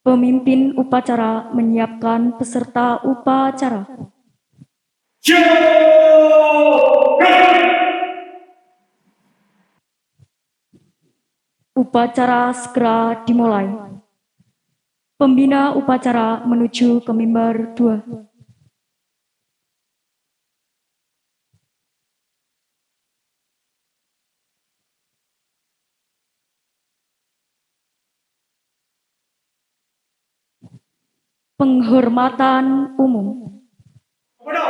Pemimpin upacara menyiapkan peserta upacara. Upacara segera dimulai. Pembina upacara menuju ke mimbar 2. Penghormatan umum. Kepada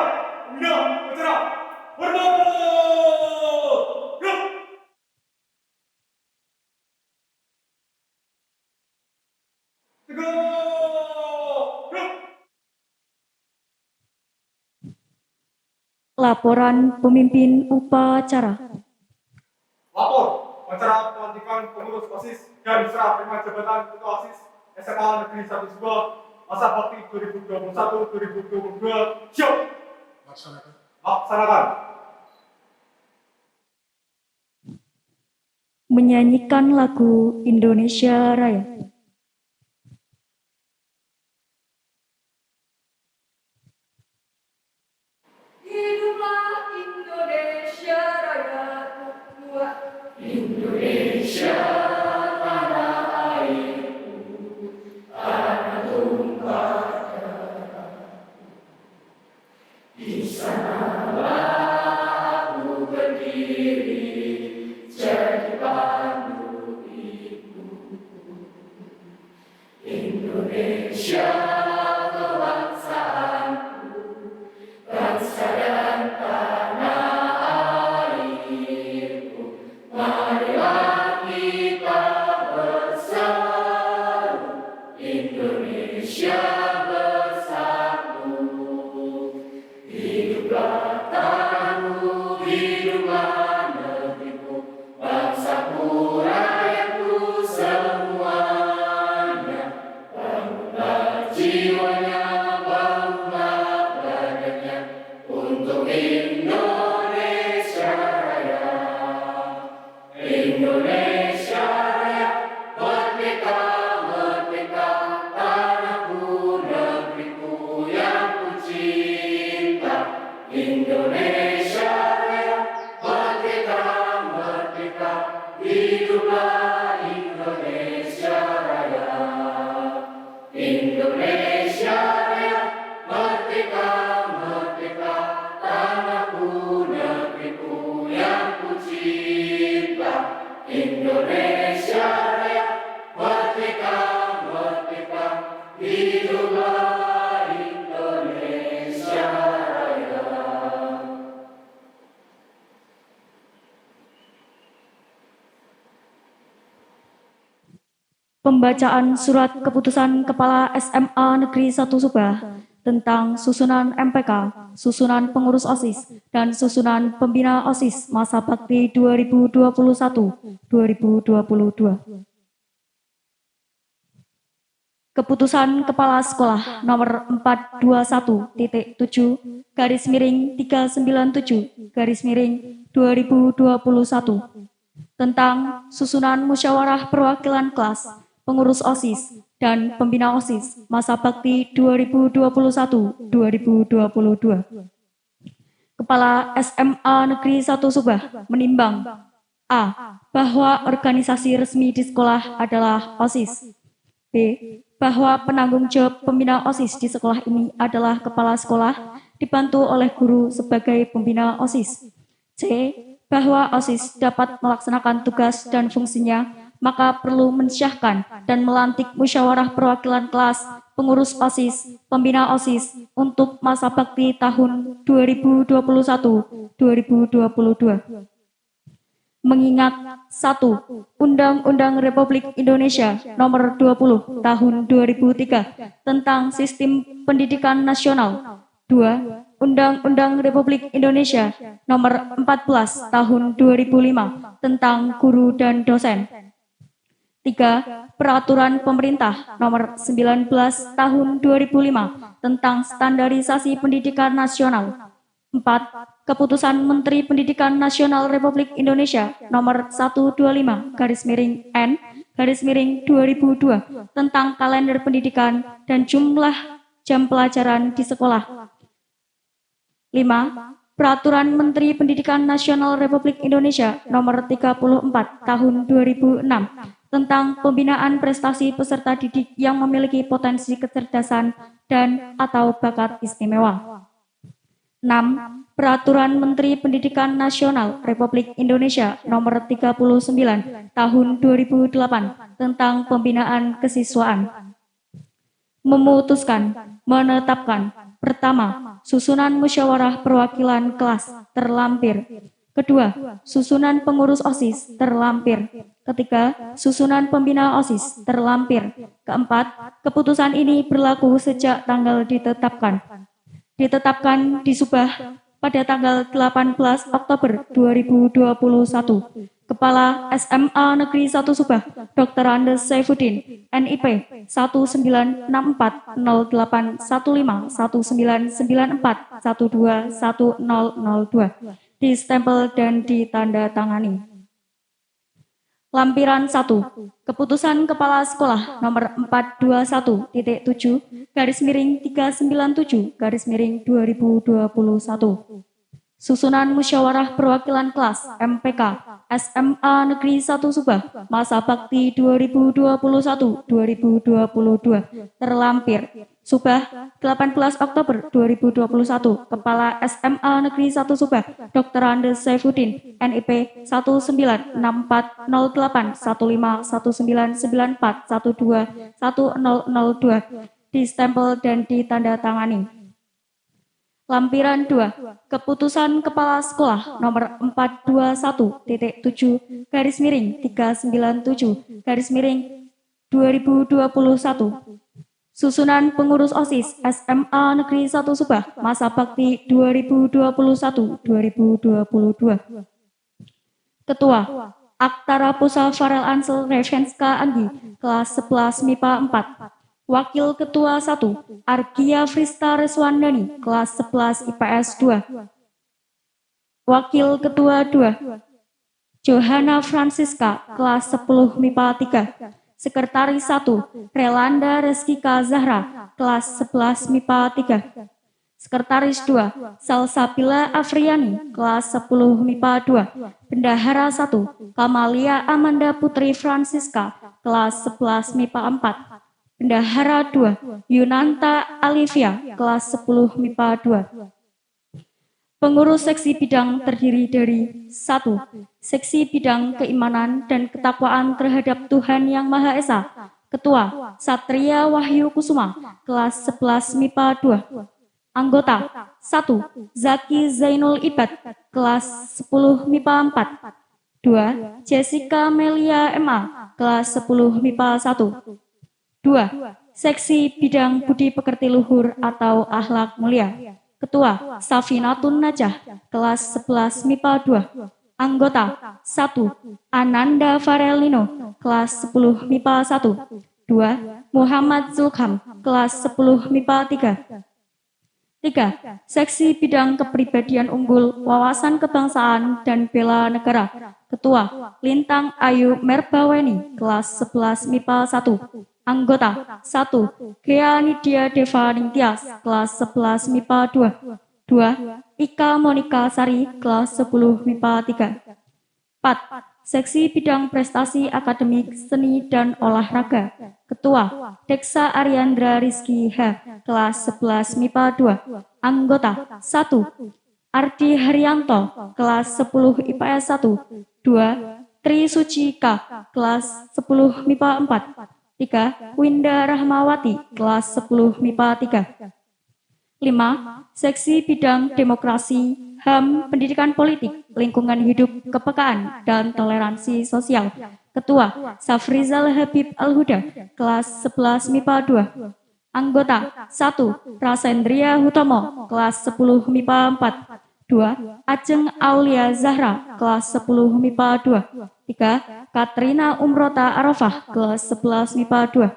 pembina upacara, hormat! Laporan pemimpin upacara. Lapor upacara pelantikan pengurus OSIS dan serah terima jabatan Ketua OSIS SMA Negeri 1 Subah masa bakti 2021-2022. Siap. Laksanakan. Menyanyikan lagu Indonesia Raya. Hiduplah Indonesia Raya, Indonesia tanah airku, tanah tumpah darahku. Di sanalah aku berdiri, jadi pandu ibuku. Indonesia kebangsaanku, bangsa dan tanah airku, marilah kita bersatu, Indonesia bersatu. Hiduplah tanahku, hiduplah negeriku, bangsaku, rakyatku semuanya. Bangunlah jiwanya, bangunlah badannya, untuk Indonesia Raya. Indonesia Raya, merdeka, merdeka, tanahku, negeriku yang ku cinta. Indonesia Raya, merdeka, merdeka, hiduplah Indonesia Raya. Indonesia Raya, merdeka, merdeka, tanahku, negeriku yang ku cinta. Indonesia Raya, merdeka, merdeka, hiduplah Indonesia Raya. Pembacaan surat keputusan Kepala SMA Negeri 1 Subah tentang susunan MPK, susunan pengurus OSIS, dan susunan pembina OSIS masa bakti 2021-2022. Keputusan Kepala Sekolah nomor 421-397-2021 tentang susunan musyawarah perwakilan kelas, pengurus OSIS, dan pembina OSIS masa bakti 2021-2022. Kepala SMA Negeri 1 Subah menimbang A. Bahwa organisasi resmi di sekolah adalah OSIS. B. Bahwa penanggung jawab pembina OSIS di sekolah ini adalah kepala sekolah dibantu oleh guru sebagai pembina OSIS. C. Bahwa OSIS dapat melaksanakan tugas dan fungsinya, maka perlu mensyahkan dan melantik musyawarah perwakilan kelas, pengurus OSIS, pembina OSIS untuk masa bakti tahun 2021-2022. Mengingat 1. Undang-Undang Republik Indonesia Nomor 20 Tahun 2003 tentang Sistem Pendidikan Nasional. 2. Undang-Undang Republik Indonesia Nomor 14 Tahun 2005 tentang Guru dan Dosen. 3. Peraturan Pemerintah Nomor 19 Tahun 2005 tentang Standarisasi Pendidikan Nasional. 4. Keputusan Menteri Pendidikan Nasional Republik Indonesia Nomor 125/N/2021 2002 tentang kalender pendidikan dan jumlah jam pelajaran di sekolah. 5. Peraturan Menteri Pendidikan Nasional Republik Indonesia Nomor 34 Tahun 2006 tentang pembinaan prestasi peserta didik yang memiliki potensi kecerdasan dan atau bakat istimewa. 6. Peraturan Menteri Pendidikan Nasional Republik Indonesia Nomor 39 Tahun 2008 tentang pembinaan kesiswaan. Memutuskan, menetapkan. Pertama, susunan musyawarah perwakilan kelas terlampir. Kedua, susunan pengurus OSIS terlampir. Ketiga, susunan pembina OSIS terlampir. Keempat, keputusan ini berlaku sejak tanggal ditetapkan. Ditetapkan di Subah pada tanggal 18 Oktober 2021. Kepala SMA Negeri 1 Subah, Dr. Andes Saifuddin, NIP 196408151994121002, distempel dan ditandatangani. Lampiran 1. Keputusan Kepala Sekolah Nomor 421.397/2021. Susunan Musyawarah Perwakilan Kelas MPK SMA Negeri 1 Subah masa bakti 2021-2022 terlampir. Subah 18 Oktober 2021. Kepala SMA Negeri 1 Subah Dr. Andes Saifuddin, NIP 1964151994121002, distempel dan ditandatangani. Lampiran 2. Keputusan Kepala Sekolah Nomor 421.397/2021. Susunan pengurus OSIS SMA Negeri 1 Subah masa bakti 2021-2022. Ketua Aktara Pusa Farel Ansel Revenska Anggi, kelas 11 MIPA 4. Wakil Ketua 1, Argia Frista Reswandani, kelas 11 IPS 2. Wakil Ketua 2, Johanna Francisca, kelas 10 MIPA 3. Sekretaris 1, Relanda Reskika Zahra, kelas 11 MIPA 3. Sekretaris 2, Salsabila Afriani, kelas 10 MIPA 2. Bendahara 1, Kamalia Amanda Putri Francisca, kelas 11 MIPA 4. Bendahara 2, Yunanta Alivia, kelas 10 MIPA 2. Pengurus seksi bidang terdiri dari 1. Seksi bidang keimanan dan ketakwaan terhadap Tuhan Yang Maha Esa. Ketua Satria Wahyu Kusuma, kelas 11 MIPA 2. Anggota 1. Zaki Zainul Ibad, kelas 10 MIPA 4. 2. Jessica Melia MA, kelas 10 MIPA 1. 2. Seksi Bidang Budi Pekerti Luhur atau Akhlak Mulia. Ketua Safinatun Najah, kelas 11 MIPA 2. Anggota 1. Ananda Farelino, kelas 10 MIPA 1. 2. Muhammad Zulkam, kelas 10 MIPA 3. 3. Seksi Bidang Kepribadian Unggul, Wawasan Kebangsaan dan Bela Negara. Ketua Lintang Ayu Merbaweni, kelas 11 MIPA 1. Anggota 1. Gea Nidia Deva Ningtyas, kelas 11 MIPA 2. 2. Ika Monika Sari, kelas 10 MIPA 3. 4. Seksi Bidang Prestasi Akademik Seni dan Olahraga. Ketua Deksa Ariandra Rizky H, kelas 11 MIPA 2. Anggota 1. Ardi Haryanto, kelas 10 IPS 1. 2. Tri Suci K, kelas 10 MIPA 4. 3. Winda Rahmawati, kelas 10 MIPA 3. 5. Seksi Bidang Demokrasi, HAM, Pendidikan Politik, Lingkungan Hidup, Kepekaan, dan Toleransi Sosial. Ketua Safrizal Habib Al-Huda, kelas 11 MIPA 2. Anggota 1. Rasendria Hutomo, kelas 10 MIPA 4. 2. Ajeng Aulia Zahra, kelas 10 MIPA 2. 3. Katrina Umrota Arafah, kelas 11 MIPA 2.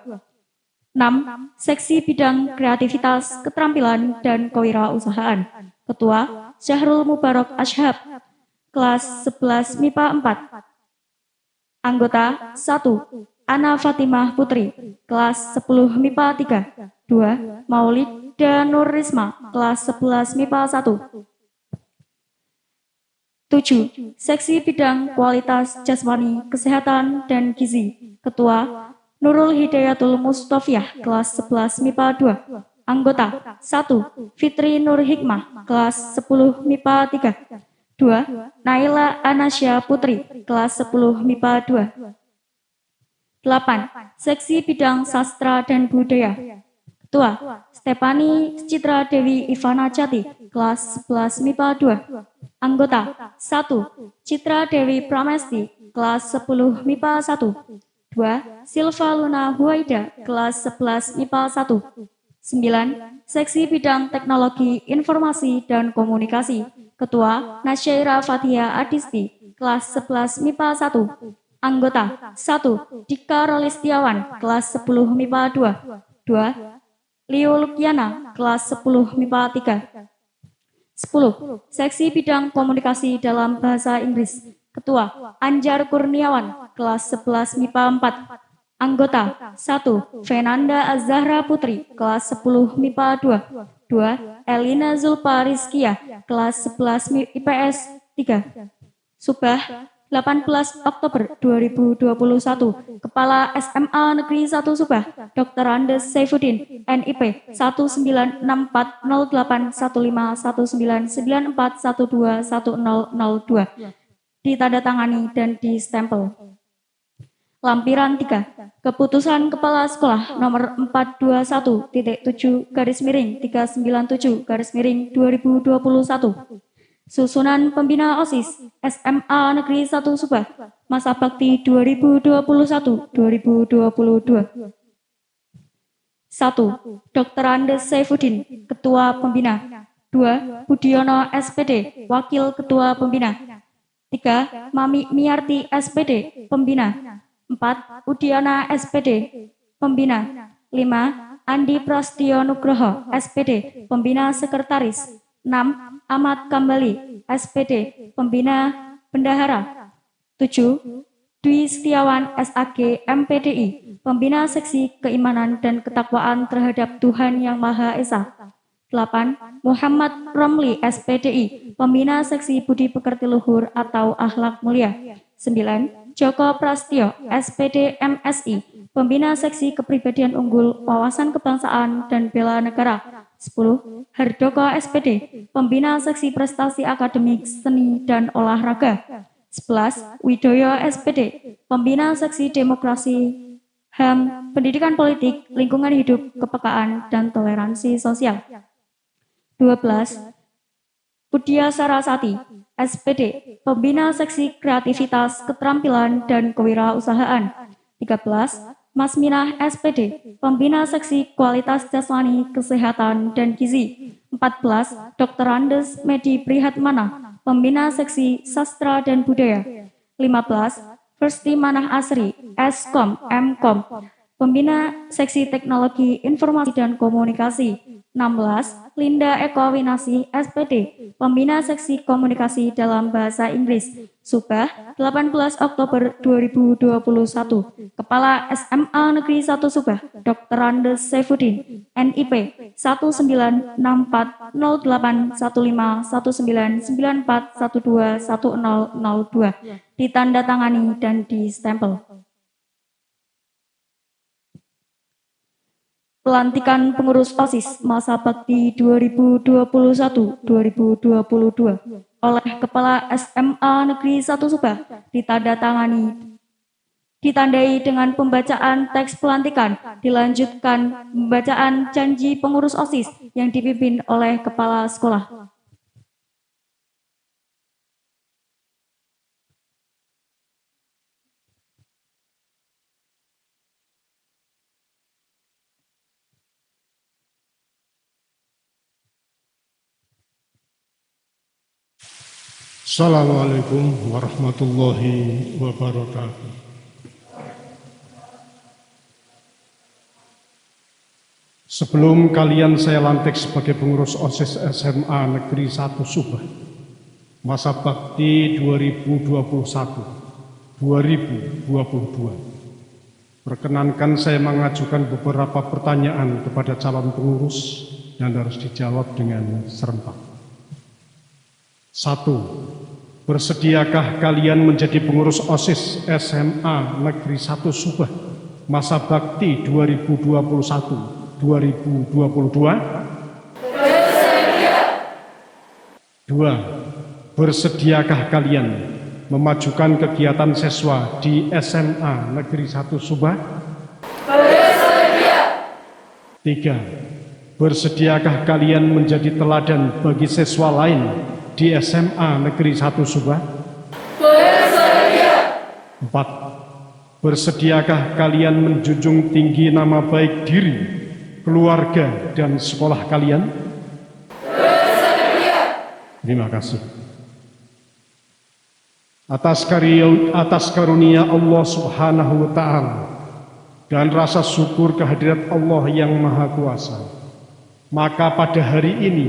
6. Seksi Bidang Kreativitas, Keterampilan, dan Kewirausahaan. Ketua Syahrul Mubarak Ashab, kelas 11 MIPA 4. Anggota 1. Ana Fatimah Putri, kelas 10 MIPA 3. 2. Maulida Nur Risma, kelas 11 MIPA 1. 7. Seksi Bidang Kualitas Jasmani, Kesehatan, dan Gizi. Ketua Nurul Hidayatul Mustafiah, kelas 11 MIPA 2. Anggota 1. Fitri Nur Hikmah, kelas 10 MIPA 3. 2. Naila Anasya Putri, kelas 10 MIPA 2. 8. Seksi Bidang Sastra dan Budaya. Ketua Stefani Citra Dewi Ivana Jati, kelas 11 MIPA 2. Anggota 1. Citra Dewi Pramesti, kelas 10 MIPA 1. 2. Silva Luna Huaida, kelas 11 MIPA 1. 9. Seksi Bidang Teknologi Informasi dan Komunikasi. Ketua Nasyaira Fathia Adisti, kelas 11 MIPA 1. Anggota 1. Dika Rolistiawan, kelas 10 MIPA 2. 2. Leo Lukiana, kelas 10 MIPA 3. 10. Seksi Bidang Komunikasi dalam Bahasa Inggris. Ketua Anjar Kurniawan, kelas 11 MIPA 4. Anggota 1. Fenanda Azahra Putri, kelas 10 MIPA 2. 2. Elina Zulpa Rizkia, kelas 11 IPS 3. Subah 18 Oktober 2021, Kepala SMA Negeri 1 Subah, Dr. Andes Saifuddin, NIP 1964081994121002, ditandatangani dan distempel. Lampiran 3. Keputusan Kepala Sekolah nomor 421.7-397-2021. Susunan Pembina OSIS SMA Negeri 1 Subah, masa bakti 2021-2022. 1. Dr. Andes Saifuddin, Ketua Pembina. 2. Budiono SPD, Wakil Ketua Pembina. 3. Mami Miarti SPD, Pembina. 4. Udiana SPD, Pembina. 5. Andi Prastio Nugroho, SPD, Pembina Sekretaris. 6. Ahmad Kambali, SPD, Pembina Bendahara. 7. Dwi Setiawan, SAG, MPDI, Pembina Seksi Keimanan dan Ketakwaan terhadap Tuhan Yang Maha Esa. 8. Muhammad Romli, SPDI, Pembina Seksi Budi Pekerti Luhur atau Akhlak Mulia. 9. Joko Prastio, SPD MSI, Pembina Seksi Kepribadian Unggul, Wawasan Kebangsaan dan Bela Negara. 10. Hardoko SPD, Pembina Seksi Prestasi Akademik, Seni, dan Olahraga. 11. Widoyo SPD, Pembina Seksi Demokrasi, HAM, Pendidikan Politik, Lingkungan Hidup, Kepekaan, dan Toleransi Sosial. 12. Budia Sarasati, SPD, Pembina Seksi Kreativitas, Keterampilan, dan Kewirausahaan. 13. Masminah SPD, Pembina Seksi Kualitas Jasmani, Kesehatan, dan Gizi. 14. Dr. Andes Medi Prihatmana, Pembina Seksi Sastra dan Budaya. 15. Firsti Manah Asri, Eskom, Mkom, Pembina Seksi Teknologi Informasi dan Komunikasi. 16. Linda Eko Winasih, SPD, Pembina Seksi Komunikasi dalam Bahasa Inggris. Subah 18 Oktober 2021, Kepala SMA Negeri 1 Subah, Dr. Andes Saifuddin, NIP 1964151994121002, ditandatangani dan distempel. Pelantikan pengurus OSIS masa bakti 2021-2022 oleh Kepala SMA Negeri 1 Subah ditandai dengan pembacaan teks pelantikan, dilanjutkan pembacaan janji pengurus OSIS yang dipimpin oleh Kepala Sekolah. Assalamualaikum warahmatullahi wabarakatuh. Sebelum kalian saya lantik sebagai pengurus OSIS SMA Negeri 1 Subah, masa bakti 2021-2022. Perkenankan saya mengajukan beberapa pertanyaan kepada calon pengurus dan harus dijawab dengan serentak. 1. Bersediakah kalian menjadi pengurus OSIS SMA Negeri 1 Subah masa bakti 2021-2022? Bersedia. 2. Bersediakah kalian memajukan kegiatan siswa di SMA Negeri 1 Subah? Bersedia. 3. Bersediakah kalian menjadi teladan bagi siswa lain di SMA Negeri 1 Subah? Bersedia. 4. Bersediakah kalian menjunjung tinggi nama baik diri, keluarga, dan sekolah kalian? Bersedia. Terima kasih. Atas karunia Allah Subhanahu wa Ta'ala dan rasa syukur kehadirat Allah yang Maha Kuasa, maka pada hari ini,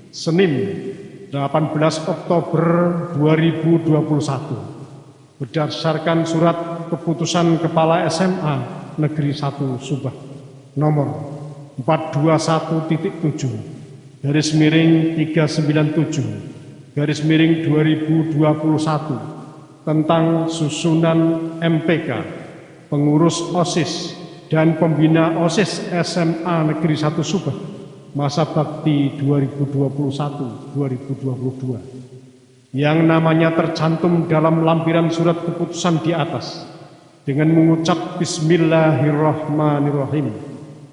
Senin 18 Oktober 2021, berdasarkan surat keputusan Kepala SMA Negeri 1 Subah nomor 421.397/2021 tentang susunan MPK, pengurus OSIS dan pembina OSIS SMA Negeri 1 Subah masa bakti 2021-2022 yang namanya tercantum dalam lampiran surat keputusan di atas dengan mengucap Bismillahirrahmanirrahim.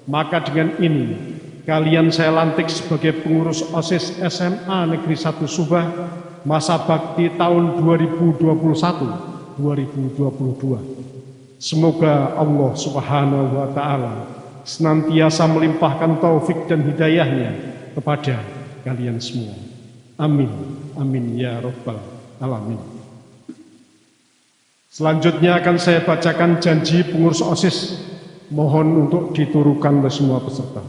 Maka dengan ini kalian saya lantik sebagai pengurus OSIS SMA Negeri 1 Subah masa bakti tahun 2021-2022. Semoga Allah Subhanahu wa Ta'ala senantiasa melimpahkan taufik dan hidayahnya kepada kalian semua. Amin. Amin ya Rabbal Alamin. Selanjutnya akan saya bacakan janji pengurus OSIS. Mohon untuk diturukan oleh semua peserta.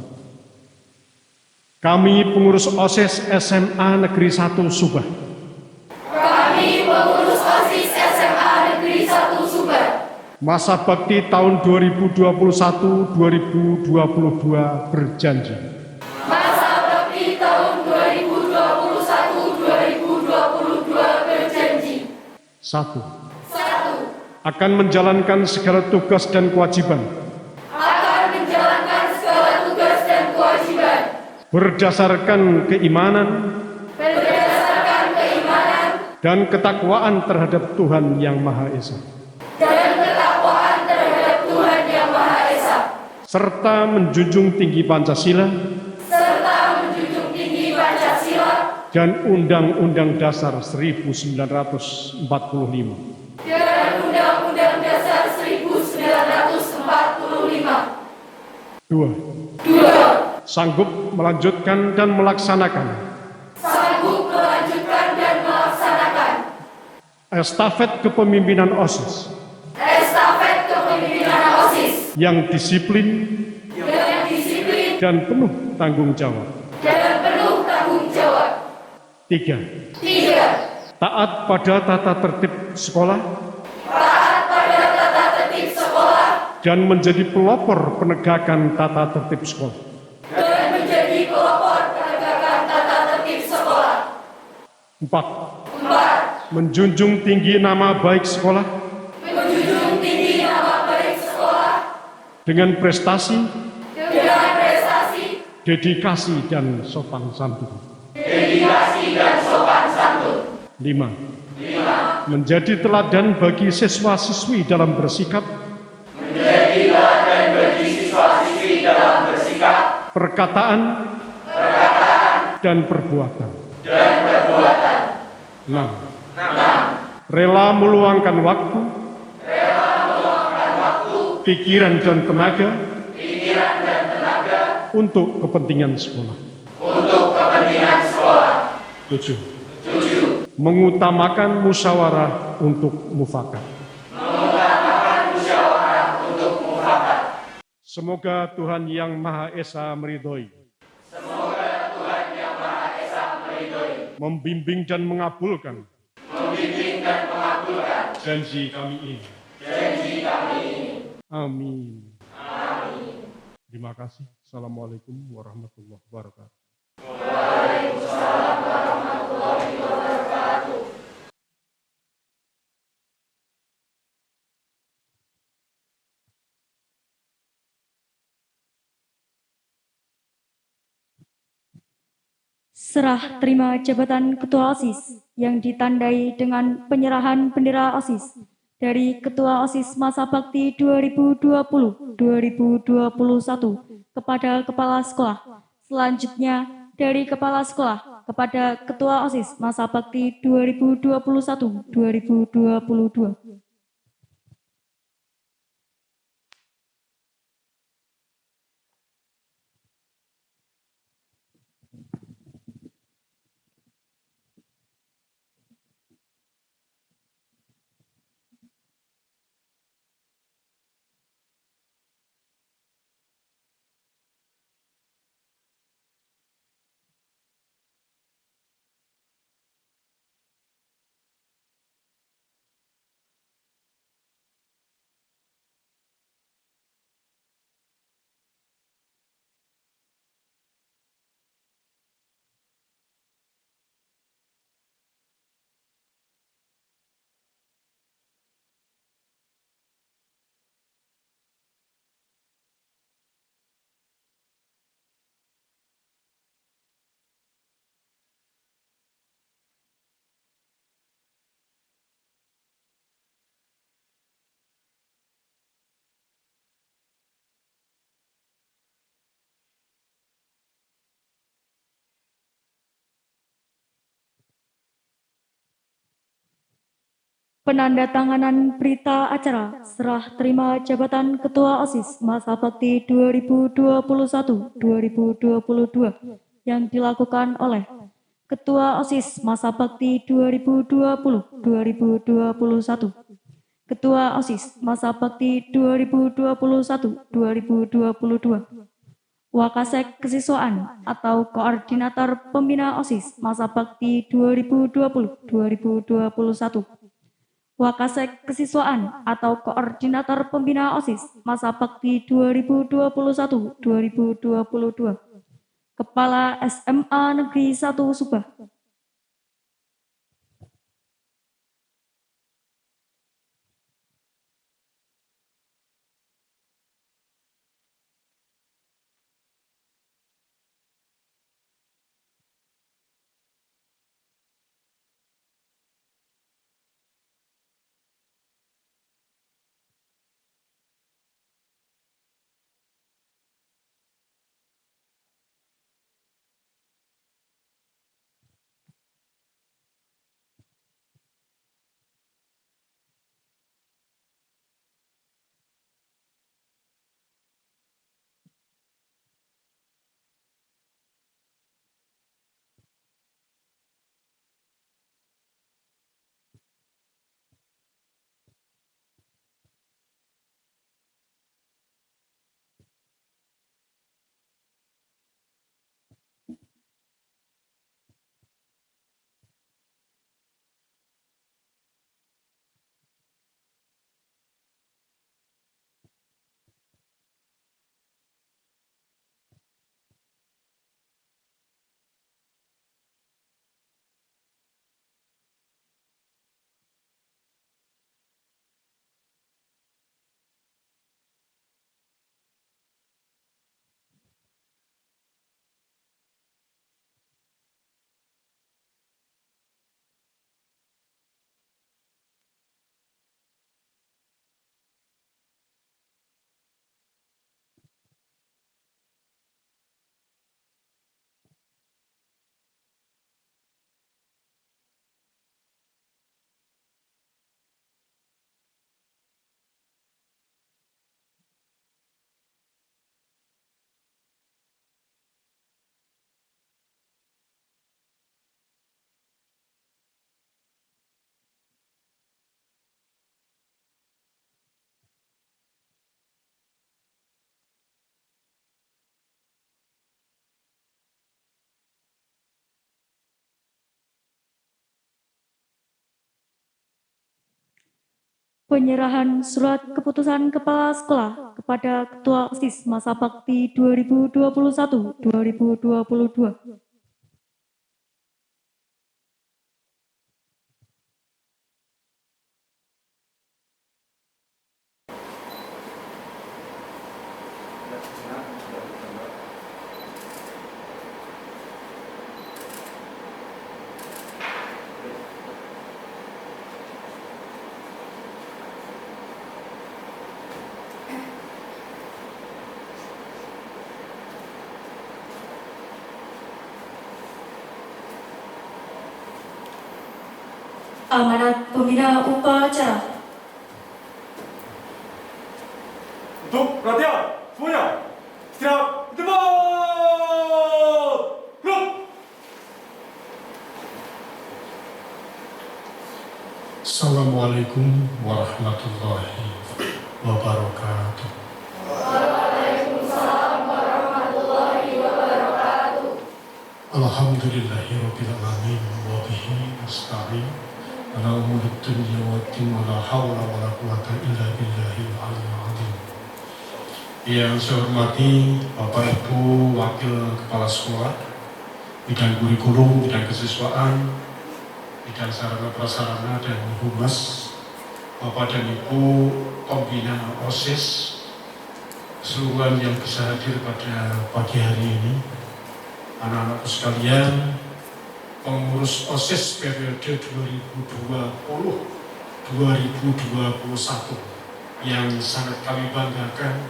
Kami pengurus OSIS SMA Negeri 1 Subah. Kami pengurus OSIS SMA Negeri 1 Subah. Masa bakti tahun 2021-2022 berjanji. Masa bakti tahun 2021-2022 berjanji. 1. 1. Akan menjalankan segala tugas dan kewajiban Akan menjalankan segala tugas dan kewajiban berdasarkan keimanan berdasarkan keimanan dan ketakwaan terhadap Tuhan Yang Maha Esa, dan ketakwaan terhadap Tuhan Yang Maha Esa, serta menjunjung tinggi Pancasila serta menjunjung tinggi Pancasila dan Undang-Undang Dasar 1945. dan Undang-Undang Dasar 1945. 2. 2. Sanggup melanjutkan dan melaksanakan Sanggup melanjutkan dan melaksanakan estafet kepemimpinan OSIS estafet kepemimpinan OSIS yang disiplin dengan disiplin dan penuh tanggung jawab. dan penuh tanggung jawab. 3. 3. Taat pada tata tertib sekolah Taat pada tata tertib sekolah dan menjadi pelopor penegakan tata tertib sekolah. dan menjadi pelopor penegakan tata tertib sekolah. 4. 4. Menjunjung tinggi nama baik sekolah Menjunjung tinggi nama baik sekolah dengan prestasi, dengan prestasi, dedikasi, dan sopan santun. dedikasi dan sopan santun. 5. Menjadi teladan bagi siswa-siswi dalam bersikap, Menjadi teladan bagi siswa-siswi dalam bersikap, perkataan, dan perbuatan. 6. Rela meluangkan waktu, pikiran dan tenaga untuk kepentingan sekolah. 7. Mengutamakan musyawarah untuk mufakat. Semoga Tuhan Yang Maha Esa meridhoi. Membimbing dan mengabulkan. Janji kami ini. Amin. Terima kasih. Assalamualaikum warahmatullahi wabarakatuh. Serah terima jabatan Ketua OSIS yang ditandai dengan penyerahan bendera OSIS dari Ketua OSIS Masa Bakti 2020-2021 kepada Kepala Sekolah. Selanjutnya dari Kepala Sekolah kepada Ketua OSIS Masa Bakti 2021-2022. Penandatanganan berita acara serah terima jabatan Ketua OSIS Masa Bakti 2021-2022 yang dilakukan oleh Ketua OSIS Masa Bakti 2020-2021, Ketua OSIS Masa Bakti 2021-2022, Wakasek Kesiswaan atau Koordinator Pembina OSIS Masa Bakti 2020-2021, Wakasek Kesiswaan atau Koordinator Pembina OSIS Masa Bakti 2021-2022, Kepala SMA Negeri 1 Subah. penyerahan surat keputusan Kepala Sekolah kepada Ketua OSIS masa bakti 2021-2022. Amanat Pembina Upacara. Untuk perhatian semuanya, siap debat. Gerak. Assalamualaikum warahmatullahi wabarakatuh. Waalaikumsalam warahmatullahi wabarakatuh. Alhamdulillahirabbil alamin wa bihi nasta'in ala umuri dunya waddin wa la haula wa la quwwata illa billahil aliyyil azim. Yang saya hormati Bapak Ibu Wakil Kepala Sekolah, bidang kurikulum, bidang kesiswaan, bidang sarana prasarana dan humas, Bapak dan Ibu pembina OSIS, keseluruhan yang bisa hadir pada pagi hari ini, anak-anakku sekalian, pengurus OSIS periode 2020-2021 yang sangat kami banggakan,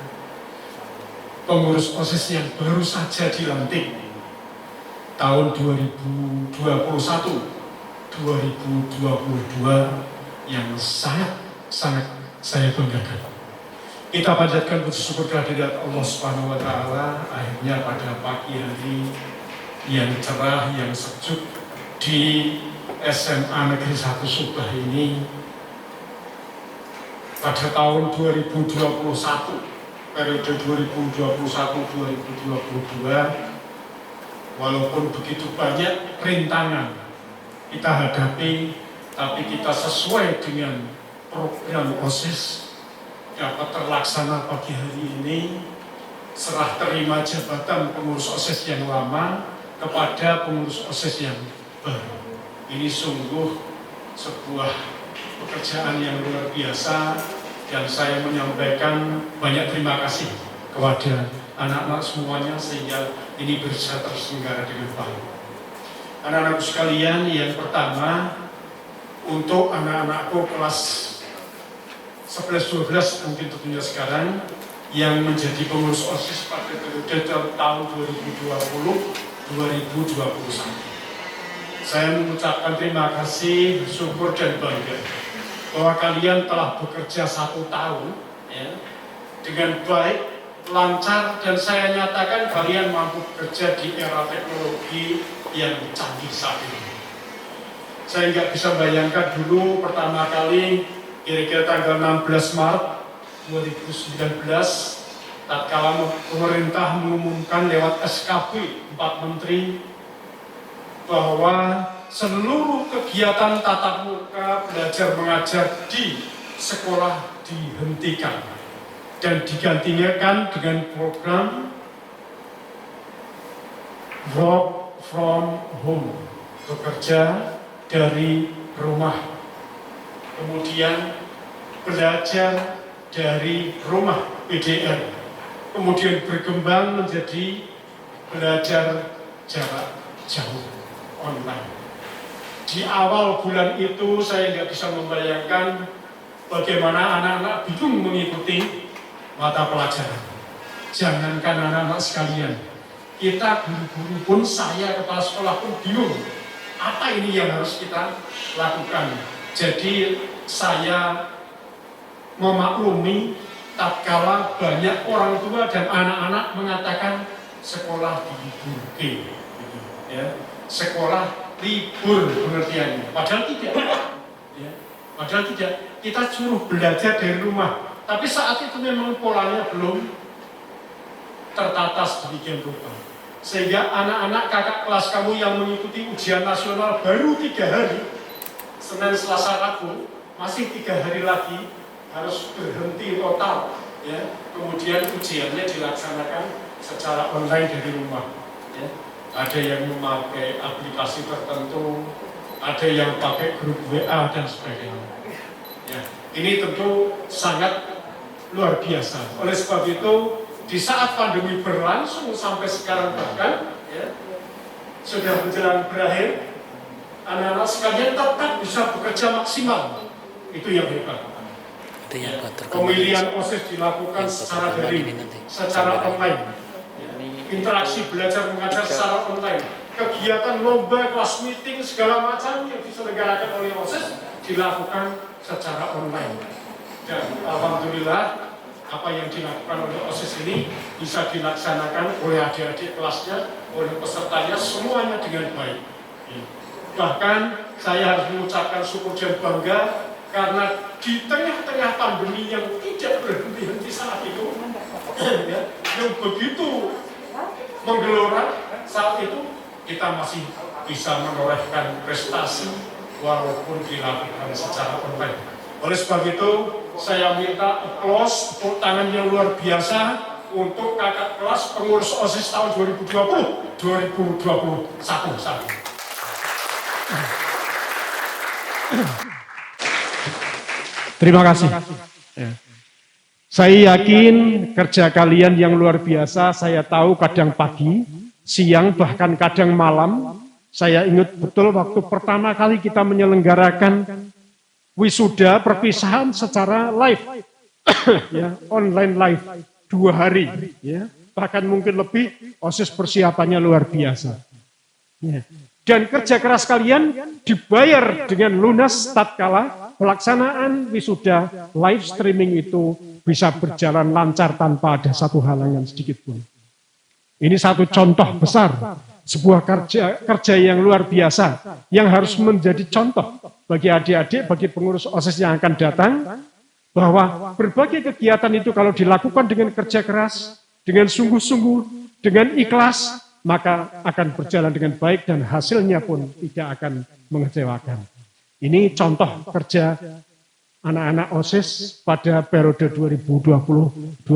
pengurus OSIS yang baru saja dilantik tahun 2021-2022 yang sangat saya banggakan. Kita panjatkan puji syukur kehadirat Allah Subhanahu wa taala, akhirnya pada pagi hari yang cerah, yang sejuk di SMA Negeri 1 Subah ini pada tahun 2021, periode 2021-2022, walaupun begitu banyak rintangan kita hadapi, tapi kita sesuai dengan program OSIS dapat terlaksana pagi hari ini, serah terima jabatan pengurus OSIS yang lama kepada pengurus OSIS yang baru. Ini sungguh sebuah pekerjaan yang luar biasa, dan saya menyampaikan banyak terima kasih kepada anak-anak semuanya sehingga ini bisa terselenggara dengan baik. Anak-anakku sekalian, yang pertama untuk anak-anakku kelas 11-12 mungkin tentunya sekarang yang menjadi pengurus OSIS pada periode tahun 2020-2021. Saya mengucapkan terima kasih, syukur dan bangga bahwa kalian telah bekerja 1 tahun ya, dengan baik, lancar, dan saya nyatakan kalian mampu bekerja di era teknologi yang canggih saat ini. Saya nggak bisa bayangkan dulu pertama kali kira-kira tanggal 16 Maret 2019 tatkala pemerintah mengumumkan lewat SKP 4 Menteri bahwa seluruh kegiatan tatap muka belajar mengajar di sekolah dihentikan dan digantikan dengan program work from home, bekerja dari rumah, kemudian belajar dari rumah PDR, kemudian berkembang menjadi belajar jarak jauh online. Di awal bulan itu saya tidak bisa membayangkan bagaimana anak-anak bingung mengikuti mata pelajaran. Jangankan anak-anak sekalian, kita guru-guru pun, saya kepala sekolah pun bingung. Apa ini yang harus kita lakukan? Jadi saya memaklumi tatkala banyak orang tua dan anak-anak mengatakan sekolah diliburkan, ya, sekolah libur pengertiannya. Padahal tidak, ya, padahal tidak. Kita suruh belajar dari rumah. Tapi saat itu memang polanya belum tertata sedemikian rupa. Sehingga anak-anak kakak kelas kamu yang mengikuti ujian nasional baru 3 hari, Senin, Selasa, Rabu, masih 3 hari lagi harus berhenti total, ya. Kemudian ujiannya dilaksanakan secara online dari rumah. Ya. Ada yang memakai aplikasi tertentu, ada yang pakai grup WA dan sebagainya. Ya. Ini tentu sangat luar biasa. Oleh sebab itu, di saat pandemi berlangsung sampai sekarang bahkan, ya, sudah menjelang berakhir, anak-anak sekalian tetap bisa bekerja maksimal. Itu yang hebat. Ya. Pemilihan OSIS dilakukan secara daring, secara online. Ya. Interaksi belajar mengajar secara online. Kegiatan lomba, kelas meeting, segala macam yang diselenggarakan oleh OSIS dilakukan secara online. Dan alhamdulillah, apa yang dilakukan oleh OSIS ini bisa dilaksanakan oleh adik-adik kelasnya, oleh pesertanya, semuanya dengan baik. Bahkan saya harus mengucapkan syukur dan bangga karena di tengah-tengah pandemi yang tidak berhenti-henti saat itu, ya, yang begitu menggelora saat itu, kita masih bisa menorehkan prestasi walaupun dilakukan secara online. Oleh sebab itu, saya minta aplaus, tepuk tangan yang luar biasa untuk kakak kelas pengurus OSIS tahun 2020-2021. Terima kasih. Ya. Saya yakin kerja kalian yang luar biasa, saya tahu kadang pagi, siang, bahkan kadang malam. Saya ingat betul waktu pertama kali kita menyelenggarakan wisuda perpisahan secara live, ya, online live 2 hari, ya, bahkan mungkin lebih. OSIS persiapannya luar biasa. Ya. Dan kerja keras kalian dibayar dengan lunas tatkala pelaksanaan wisuda live streaming itu bisa berjalan lancar tanpa ada satu halangan sedikit pun. Ini satu contoh besar, sebuah kerja yang luar biasa, yang harus menjadi contoh bagi adik-adik, bagi pengurus OSIS yang akan datang, bahwa berbagai kegiatan itu kalau dilakukan dengan kerja keras, dengan sungguh-sungguh, dengan ikhlas, maka akan berjalan dengan baik dan hasilnya pun tidak akan mengecewakan. Ini contoh kerja anak-anak OSIS pada periode 2020-2021.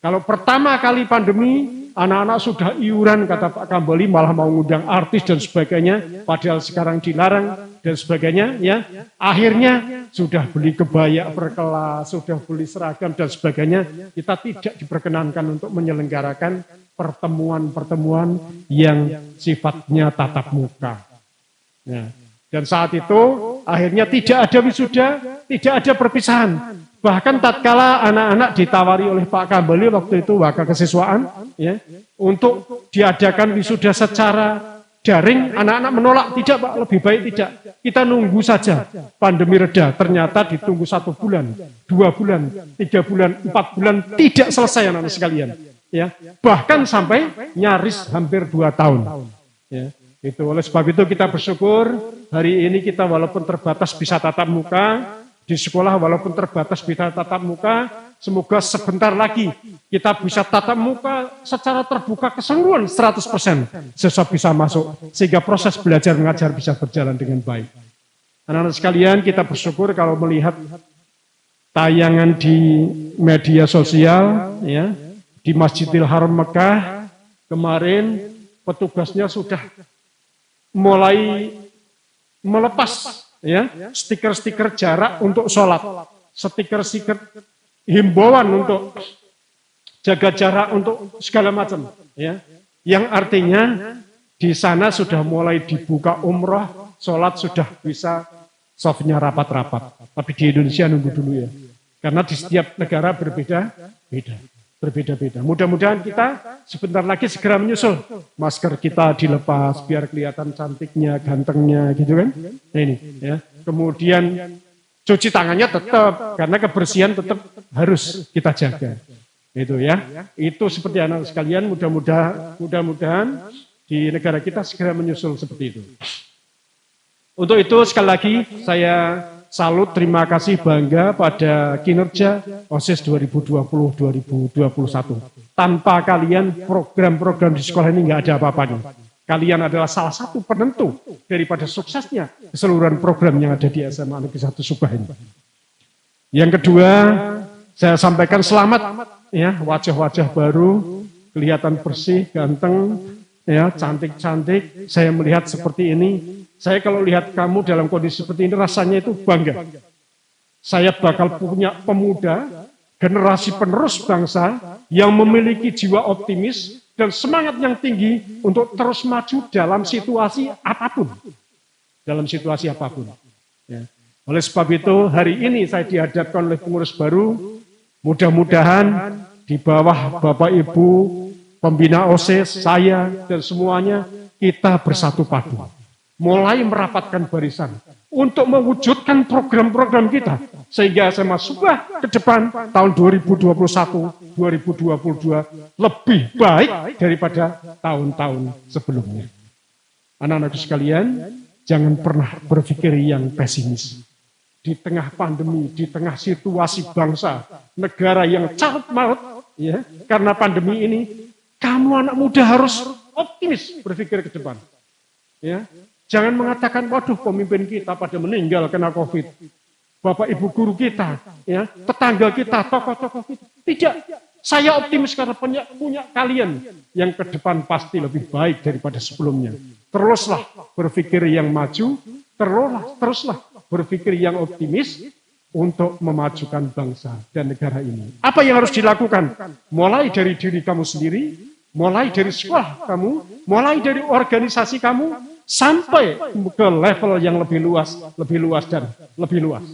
Kalau pertama kali pandemi, anak-anak sudah iuran, kata Pak Kamboli, malah mau ngundang artis dan sebagainya, padahal sekarang dilarang dan sebagainya. Ya, akhirnya sudah beli kebaya per kelas, sudah beli seragam dan sebagainya. Kita tidak diperkenankan untuk menyelenggarakan pertemuan-pertemuan yang sifatnya tatap muka. Ya. Dan saat itu akhirnya tidak ada wisuda, tidak ada perpisahan. Bahkan tatkala anak-anak ditawari oleh Pak Kamboli waktu itu wakil kesiswaan, ya, untuk diadakan wisuda secara daring, anak-anak menolak. Tidak Pak, lebih baik tidak. Kita nunggu saja pandemi reda. Ternyata ditunggu 1 bulan, 2 bulan, 3 bulan, 4 bulan, tidak selesai anak-anak sekalian. Ya, bahkan sampai nyaris hampir 2 tahun. Ya, itu oleh sebab itu kita bersyukur hari ini kita walaupun terbatas bisa tatap muka di sekolah, walaupun terbatas bisa tatap muka, semoga sebentar lagi kita bisa tatap muka secara terbuka keseluruhan 100%, siswa bisa masuk sehingga proses belajar mengajar bisa berjalan dengan baik. Anak-anak sekalian, kita bersyukur kalau melihat tayangan di media sosial, ya. Di Masjidil Haram Mekah kemarin petugasnya sudah mulai melepas, ya, stiker-stiker jarak untuk sholat, stiker-stiker himbauan untuk jaga jarak untuk segala macam, ya, yang artinya di sana sudah mulai dibuka umroh, sholat sudah bisa softnya rapat-rapat. Tapi di Indonesia nunggu dulu ya, karena di setiap negara berbeda-beda. Mudah-mudahan kita sebentar lagi segera menyusul. Masker kita dilepas biar kelihatan cantiknya, gantengnya gitu kan. Nah ini ya. Kemudian cuci tangannya tetap karena kebersihan tetap harus kita jaga. Itu ya. Itu seperti anak sekalian, mudah-mudahan di negara kita segera menyusul seperti itu. Untuk itu sekali lagi saya salut, terima kasih, bangga pada kinerja OSIS 2020-2021. Tanpa kalian program-program di sekolah ini nggak ada apa-apanya. Kalian adalah salah satu penentu daripada suksesnya keseluruhan program yang ada di SMA Negeri 1 Subah ini. Yang kedua, saya sampaikan selamat ya, wajah-wajah baru, kelihatan bersih, ganteng, ya, cantik-cantik. Saya melihat seperti ini. Saya kalau lihat kamu dalam kondisi seperti ini rasanya itu bangga. Saya bakal punya pemuda, generasi penerus bangsa yang memiliki jiwa optimis dan semangat yang tinggi untuk terus maju dalam situasi apapun. Dalam situasi apapun. Ya. Oleh sebab itu, hari ini saya dihadapkan oleh pengurus baru, mudah-mudahan di bawah Bapak Ibu, pembina OSIS, saya, dan semuanya, kita bersatu padu. Mulai merapatkan barisan untuk mewujudkan program-program kita. Sehingga SMA Subah ke depan tahun 2021-2022 lebih baik daripada tahun-tahun sebelumnya. Anak-anakku sekalian, jangan pernah berpikir yang pesimis. Di tengah pandemi, di tengah situasi bangsa, negara yang carut marut, ya, karena pandemi ini, kamu anak muda harus optimis berpikir ke depan. Ya, jangan mengatakan, waduh pemimpin kita pada meninggal kena COVID. Bapak ibu guru kita, ya, tetangga kita, tokoh-tokoh kita. Tidak, saya optimis karena punya kalian yang ke depan pasti lebih baik daripada sebelumnya. Teruslah berpikir yang maju, teruslah berpikir yang optimis untuk memajukan bangsa dan negara ini. Apa yang harus dilakukan? Mulai dari diri kamu sendiri, mulai dari sekolah kamu, mulai dari organisasi kamu, sampai ke level yang lebih luas dan lebih luas.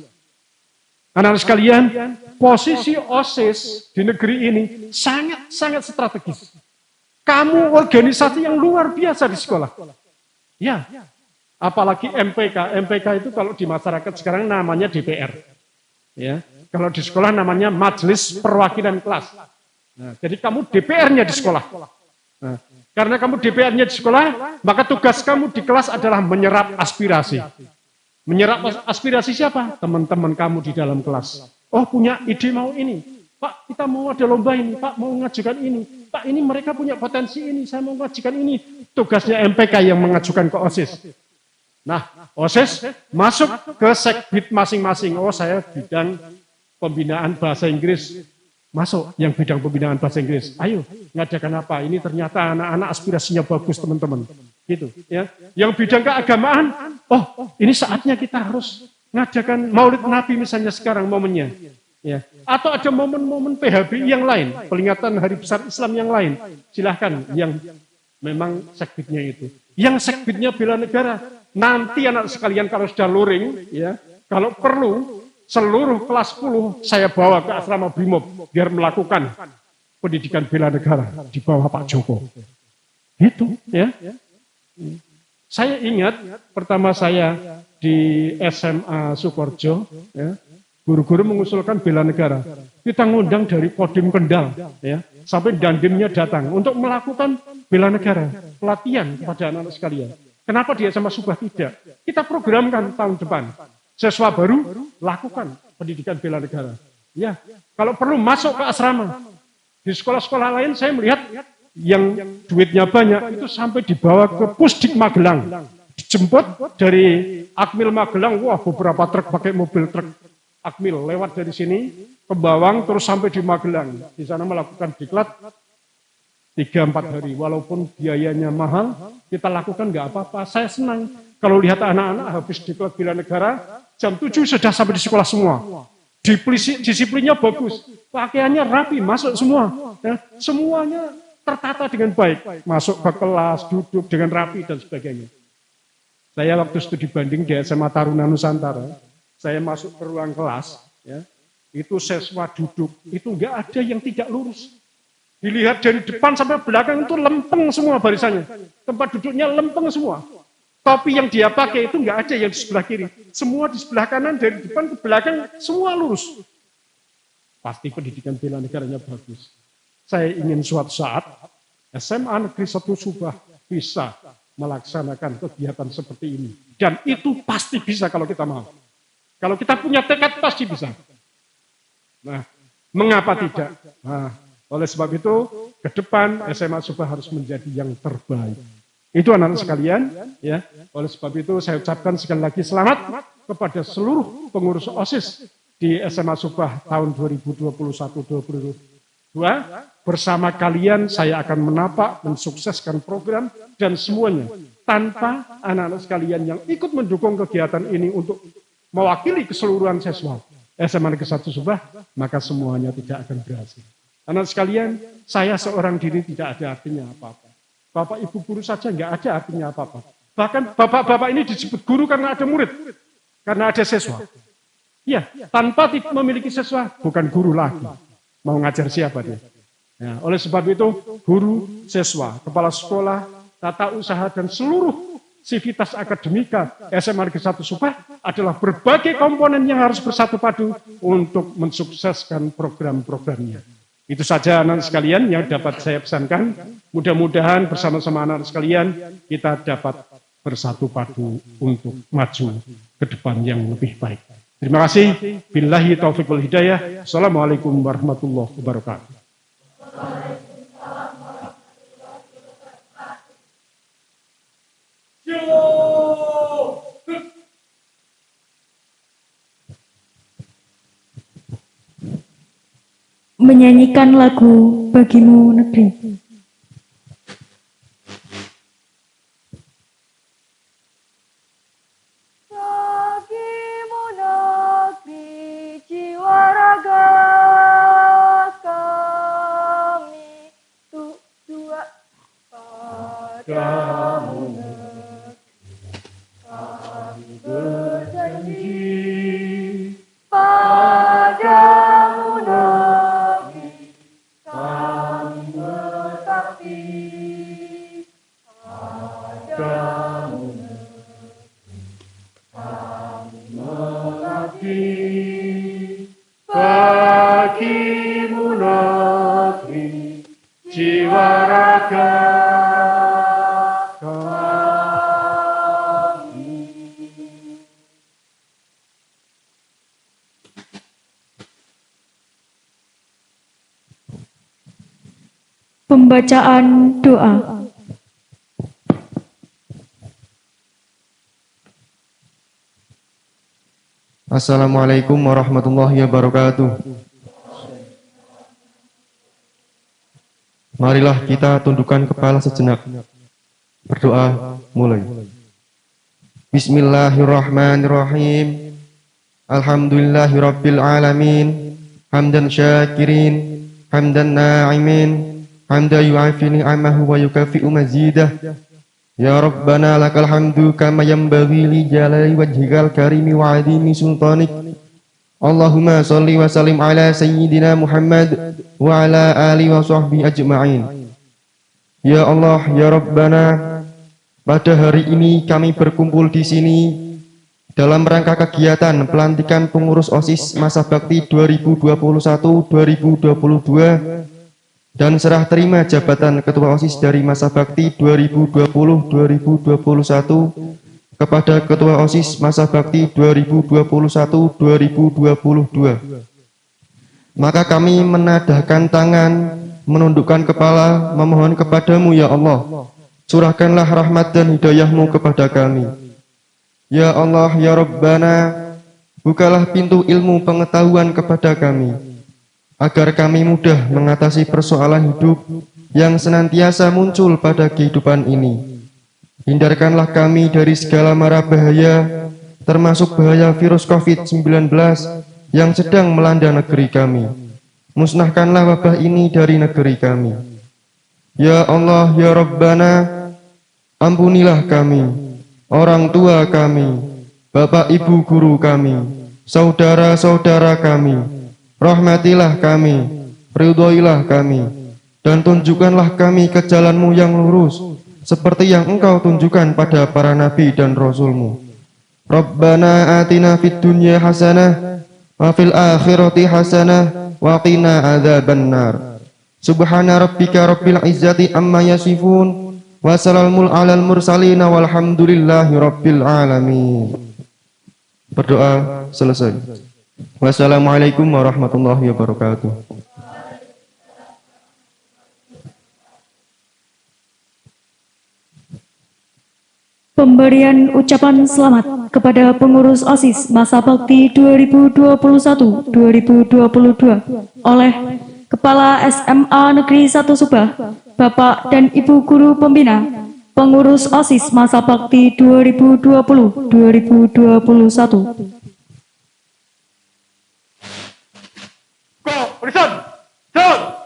Anak-anak sekalian, posisi OSIS di negeri ini sangat strategis. Kamu organisasi yang luar biasa di sekolah. Ya, apalagi MPK. MPK itu kalau di masyarakat sekarang namanya DPR. Ya, kalau di sekolah namanya Majelis Perwakilan Kelas. Nah, jadi kamu DPR-nya di sekolah. Nah, karena kamu DPR-nya di sekolah, maka tugas kamu di kelas adalah menyerap aspirasi. Menyerap aspirasi siapa? Teman-teman kamu di dalam kelas. Oh, punya ide mau ini. Pak, kita mau ada lomba ini. Pak, mau mengajukan ini. Pak, ini mereka punya potensi ini. Saya mau mengajukan ini. Tugasnya MPK yang mengajukan ke OSIS. Nah, OSIS masuk ke sekbid masing-masing. Oh, saya bidang pembinaan bahasa Inggris. Masuk yang bidang pembinaan bahasa Inggris. Ayo, ngadakan apa? Ini ternyata anak-anak aspirasinya bagus, teman-teman. Gitu, ya. Yang bidang keagamaan, oh, ini saatnya kita harus ngadakan Maulid Nabi misalnya sekarang momennya. Ya. Atau ada momen-momen PHBI yang lain, peringatan Hari Besar Islam yang lain. Silahkan yang memang sekbidnya itu. Yang sekbidnya bela negara, nanti anak sekalian kalau sudah luring, ya, kalau perlu seluruh kelas 10 saya bawa ke asrama Brimob biar melakukan pendidikan bela negara di bawah Pak Joko. Itu, ya. Saya ingat pertama saya di SMA Sukoharjo, ya, guru-guru mengusulkan bela negara. Kita ngundang dari Kodim Kendal, ya, sampai Dandimnya datang untuk melakukan bela negara, pelatihan kepada anak-anak sekalian. Kenapa di SMA Subah tidak? Kita programkan tahun depan. Siswa baru lakukan pendidikan bela negara. Ya, kalau perlu masuk ke asrama. Di sekolah-sekolah lain saya melihat yang duitnya banyak itu sampai dibawa ke Pusdik Magelang. Dijemput dari Akmil Magelang, wah beberapa truk pakai mobil truk Akmil lewat dari sini ke Bawang terus sampai di Magelang. Di sana melakukan diklat 3-4 hari. Walaupun biayanya mahal, kita lakukan nggak apa-apa. Saya senang kalau lihat anak-anak habis diklat bela negara, jam 7 sudah sampai di sekolah semua. Disiplinnya bagus, pakaiannya rapi, masuk semua. Ya, semuanya tertata dengan baik. Masuk ke kelas, duduk dengan rapi dan sebagainya. Saya waktu studi banding di SMA Taruna Nusantara, saya masuk ke ruang kelas, ya, itu siswa duduk, itu enggak ada yang tidak lurus. Dilihat dari depan sampai belakang itu lempeng semua barisannya. Tempat duduknya lempeng semua. Topi yang dia pakai itu enggak ada yang di sebelah kiri. Semua di sebelah kanan, dari depan ke belakang, semua lurus. Pasti pendidikan bela negaranya bagus. Saya ingin suatu saat SMA Negeri 1 Subah bisa melaksanakan kegiatan seperti ini. Dan itu pasti bisa kalau kita mau. Kalau kita punya tekad pasti bisa. Nah, mengapa tidak? Nah, oleh sebab itu, ke depan SMA Subah harus menjadi yang terbaik. Itu anak-anak sekalian, ya. Oleh sebab itu saya ucapkan sekali lagi selamat kepada seluruh pengurus OSIS di SMA Subah tahun 2021-2022. Bersama kalian saya akan menapak, mensukseskan program dan semuanya. Tanpa anak-anak sekalian yang ikut mendukung kegiatan ini untuk mewakili keseluruhan siswa SMA Negeri 1 Subah, maka semuanya tidak akan berhasil. Anak sekalian, saya seorang diri tidak ada artinya apa-apa. Bapak ibu guru saja nggak ada artinya apa-apa. Bahkan bapak-bapak ini disebut guru karena ada murid, karena ada siswa. Ya, tanpa memiliki siswa, bukan guru lagi. Mau ngajar siapa dia? Ya, oleh sebab itu, guru, siswa, kepala sekolah, tata usaha, dan seluruh sivitas akademika SMA Negeri 1 Subah adalah berbagai komponen yang harus bersatu padu untuk mensukseskan program-programnya. Itu saja anak sekalian yang dapat saya pesankan. Mudah-mudahan bersama-sama anak sekalian kita dapat bersatu padu untuk maju ke depan yang lebih baik. Terima kasih. Billahi taufiq wal hidayah. Assalamualaikum warahmatullahi wabarakatuh. Menyanyikan lagu Bagimu Negeri. Bagimu negeri, jiwa raga kami dua padamu kami berjanji, padamu negeri kami berbakti, padamu Bagimu negeri, jiwa raga kami. Pembacaan doa. Assalamualaikum warahmatullahi wabarakatuh. Marilah kita tundukkan kepala sejenak. Berdoa mulai. Bismillahirrahmanirrahim. Alhamdulillahirabbil alamin. Hamdan syakirin, hamdan na'imin, hamdan yu'afi ni'amahu wa yukafi'u mazidah. Ya Rabbana lakal hamdu kama yanbaghi li jalali wajhikal karimi wa adimi sultanik. Allahumma salli wa sallim ala sayyidina Muhammad wa ala alihi wa sahbihi ajma'in. Ya Allah, ya Rabbana, pada hari ini kami berkumpul di sini dalam rangka kegiatan pelantikan pengurus OSIS Masa Bakti 2021-2022 dan serah terima jabatan Ketua OSIS dari Masa Bakti 2020-2021 kepada Ketua OSIS Masa Bakti 2021-2022. Maka kami menadahkan tangan, menundukkan kepala, memohon kepadamu ya Allah, curahkanlah rahmat dan hidayahmu kepada kami. Ya Allah, ya Rabbana, bukalah pintu ilmu pengetahuan kepada kami, agar kami mudah mengatasi persoalan hidup yang senantiasa muncul pada kehidupan ini. Hindarkanlah kami dari segala mara bahaya, termasuk bahaya virus COVID-19 yang sedang melanda negeri kami. Musnahkanlah wabah ini dari negeri kami. Ya Allah, ya Rabbana, ampunilah kami, orang tua kami, bapak ibu guru kami, saudara-saudara kami. Rahmatilah kami, ridhoilah kami, dan tunjukkanlah kami ke jalan-Mu yang lurus, seperti yang Engkau tunjukkan pada para nabi dan rasul-Mu. Rabbana atina fid dunya hasanah, wa fil akhirati hasanah, wa qina adzabannar. Subhana rabbika rabbil izzati amma yasifun, wa salamun alal mursalin, walhamdulillahi rabbil alamin. Berdoa selesai. Wassalamualaikum warahmatullahi wabarakatuh. Pemberian ucapan selamat. kepada pengurus OSIS masa bakti 2021-2022 oleh Kepala SMA Negeri 1 Subah, Bapak dan Ibu Guru Pembina, pengurus OSIS masa bakti 2020-2021. Go, barisan, jalan.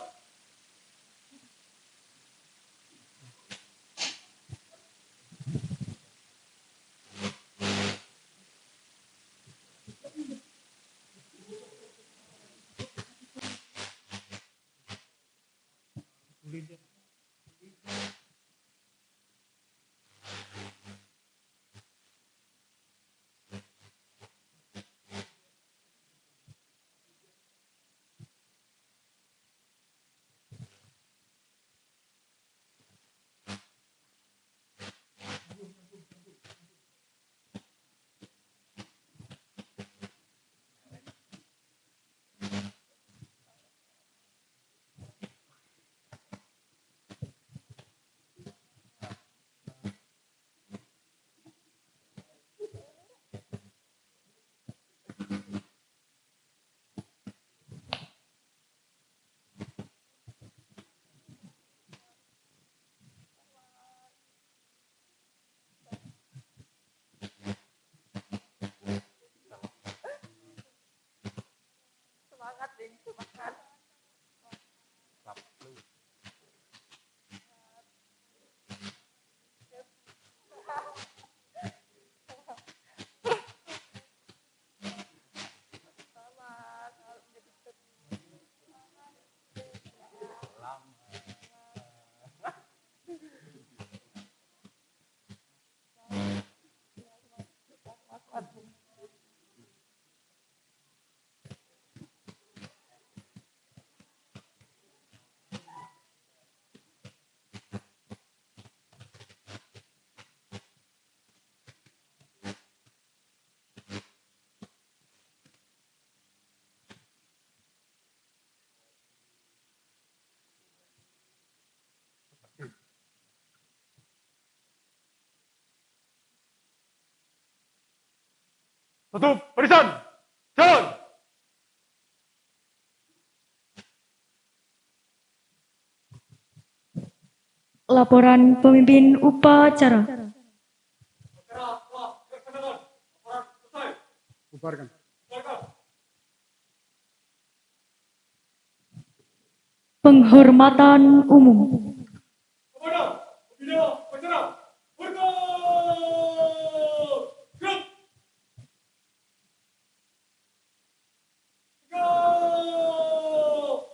Tutup, barisan, jalan. Laporan pemimpin upacara. Bubarkan. Penghormatan umum. Kepada pembina upacara, berkah. Gerak.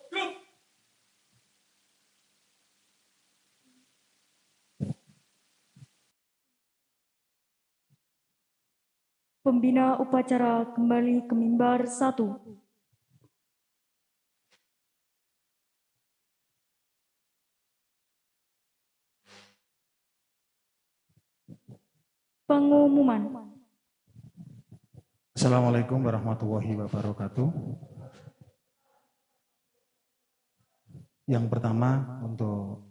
Gerak. Pembina upacara kembali ke mimbar 1. Pengumuman. Assalamualaikum warahmatullahi wabarakatuh. Yang pertama untuk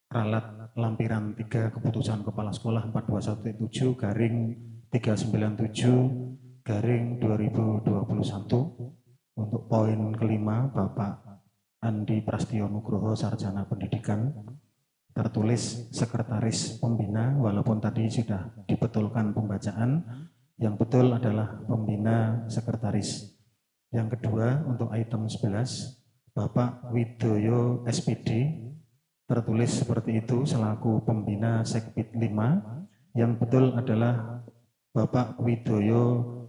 ralat lampiran 3 keputusan Kepala Sekolah 4217 garing 397 garing 2021 untuk poin kelima Bapak Andi Prastio Nugroho Sarjana Pendidikan tertulis Sekretaris Pembina, walaupun tadi sudah dibetulkan pembacaan, yang betul adalah Pembina Sekretaris. Yang kedua untuk item 11 Bapak Widoyo SPD tertulis seperti itu selaku Pembina Sekbid 5, yang betul adalah Bapak Widoyo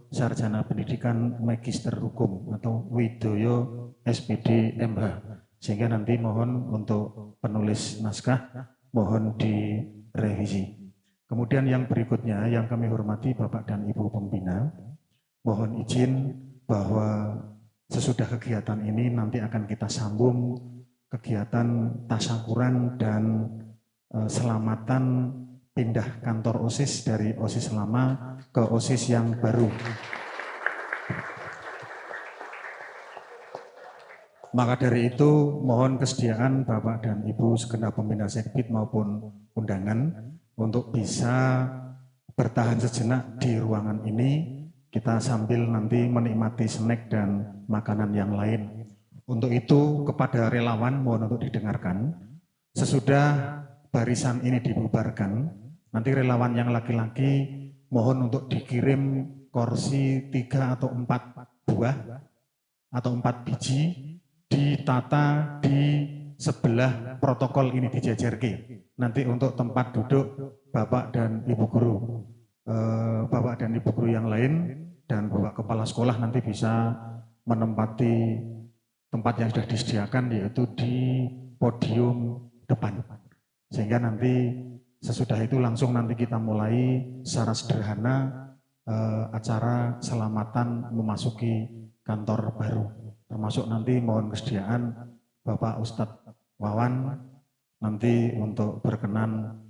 Sarjana Pendidikan Magister Hukum atau Widoyo SPD MH. Sehingga nanti mohon untuk penulis naskah mohon direvisi. Kemudian yang berikutnya yang kami hormati Bapak dan Ibu Pembina, mohon izin bahwa sesudah kegiatan ini nanti akan kita sambung kegiatan tasyakuran dan selamatan pindah kantor OSIS dari OSIS lama ke OSIS yang baru. Maka dari itu mohon kesediaan Bapak dan Ibu segenap pembina Sekbid maupun undangan untuk bisa bertahan sejenak di ruangan ini, kita sambil nanti menikmati snack dan makanan yang lain. Untuk itu kepada relawan mohon untuk didengarkan. Sesudah barisan ini dibubarkan, nanti relawan yang laki-laki mohon untuk dikirim kursi 3 atau 4 buah atau 4 biji, ditata di sebelah protokol ini dijejerke. Nanti untuk tempat duduk Bapak dan Ibu Guru, Bapak dan Ibu Guru yang lain dan Bapak Kepala Sekolah nanti bisa menempati tempat yang sudah disediakan, yaitu di podium depan. Sehingga nanti sesudah itu langsung nanti kita mulai secara sederhana acara selamatan memasuki kantor baru. Termasuk nanti mohon kesediaan Bapak Ustadz Wawan nanti untuk berkenan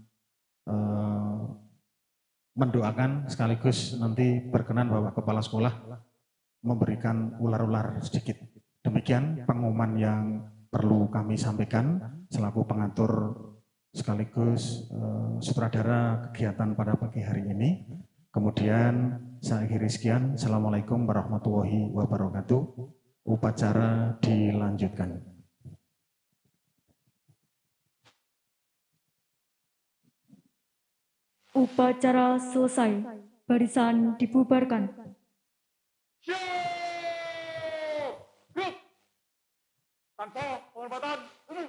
mendoakan sekaligus nanti berkenan Bapak Kepala Sekolah memberikan ular-ular sedikit. Demikian pengumuman yang perlu kami sampaikan selaku pengatur sekaligus sutradara kegiatan pada pagi hari ini. Kemudian saya akhiri sekian. Assalamualaikum warahmatullahi wabarakatuh. Upacara dilanjutkan. Upacara selesai. Barisan dibubarkan. Tanpa penghormatan umum.